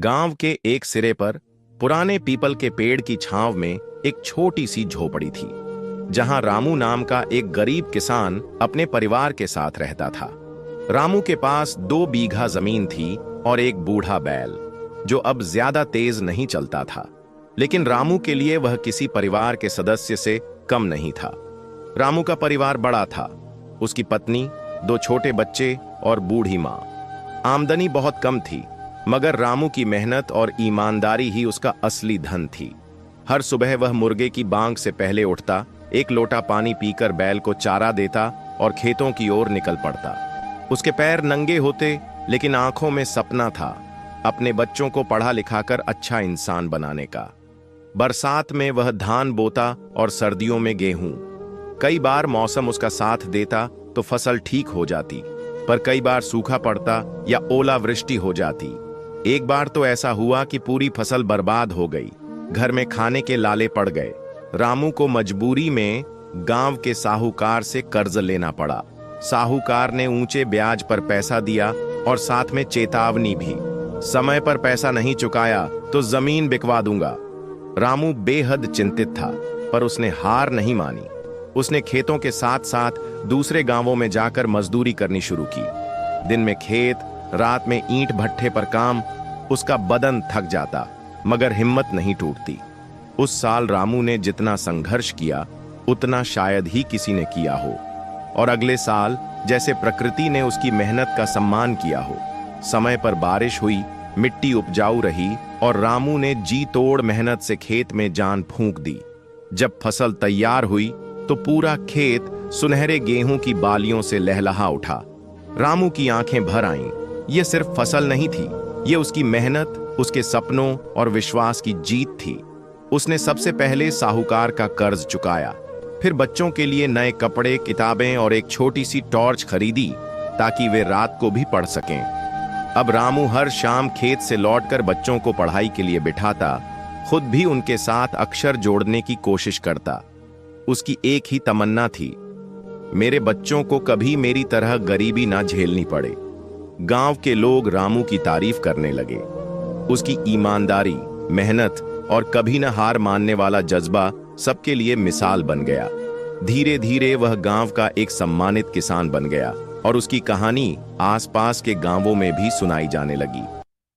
गांव के एक सिरे पर पुराने पीपल के पेड़ की छांव में एक छोटी सी झोपड़ी थी, जहां रामू नाम का एक गरीब किसान अपने परिवार के साथ रहता था। रामू के पास 2 बीघा जमीन थी और एक बूढ़ा बैल, जो अब ज्यादा तेज नहीं चलता था, लेकिन रामू के लिए वह किसी परिवार के सदस्य से कम नहीं था। रामू का परिवार बड़ा था, उसकी पत्नी, 2 छोटे बच्चे और बूढ़ी माँ। आमदनी बहुत कम थी, मगर रामू की मेहनत और ईमानदारी ही उसका असली धन थी। हर सुबह वह मुर्गे की बांग से पहले उठता, एक लोटा पानी पीकर बैल को चारा देता और खेतों की ओर निकल पड़ता। उसके पैर नंगे होते, लेकिन आंखों में सपना था अपने बच्चों को पढ़ा लिखाकर अच्छा इंसान बनाने का। बरसात में वह धान बोता और सर्दियों में गेहूं। कई बार मौसम उसका साथ देता तो फसल ठीक हो जाती, पर कई बार सूखा पड़ता या ओलावृष्टि हो जाती। एक बार तो ऐसा हुआ कि पूरी फसल बर्बाद हो गई, घर में खाने के लाले पड़ गए। रामू को मजबूरी में गांव के साहूकार से कर्ज लेना पड़ा। साहूकार ने ऊंचे ब्याज पर पैसा दिया और साथ में चेतावनी भी, समय पर पैसा नहीं चुकाया तो जमीन बिकवा दूंगा। रामू बेहद चिंतित था, पर उसने हार नहीं मानी। उसने खेतों के साथ साथ दूसरे गांवों में जाकर मजदूरी करनी शुरू की। दिन में खेत, रात में ईंट भट्ठे पर काम। उसका बदन थक जाता, मगर हिम्मत नहीं टूटती। उस साल रामू ने जितना संघर्ष किया, उतना शायद ही किसी ने किया हो। और अगले साल जैसे प्रकृति ने उसकी मेहनत का सम्मान किया हो। समय पर बारिश हुई, मिट्टी उपजाऊ रही और रामू ने जी तोड़ मेहनत से खेत में जान फूंक दी। जब फसल तैयार हुई तो पूरा खेत सुनहरे गेहूं की बालियों से लहलहा उठा। रामू की आंखें भर आईं। यह सिर्फ फसल नहीं थी, यह उसकी मेहनत, उसके सपनों और विश्वास की जीत थी। उसने सबसे पहले साहूकार का कर्ज चुकाया, फिर बच्चों के लिए नए कपड़े, किताबें और एक छोटी सी टॉर्च खरीदी ताकि वे रात को भी पढ़ सकें। अब रामू हर शाम खेत से लौटकर बच्चों को पढ़ाई के लिए बिठाता, खुद भी उनके साथ अक्षर जोड़ने की कोशिश करता। उसकी एक ही तमन्ना थी, मेरे बच्चों को कभी मेरी तरह गरीबी ना झेलनी पड़े। गांव के लोग रामू की तारीफ करने लगे। उसकी ईमानदारी, मेहनत और कभी न हार मानने वाला जज्बा सबके लिए मिसाल बन गया। धीरे धीरे वह गांव का एक सम्मानित किसान बन गया और उसकी कहानी आसपास के गांवों में भी सुनाई जाने लगी।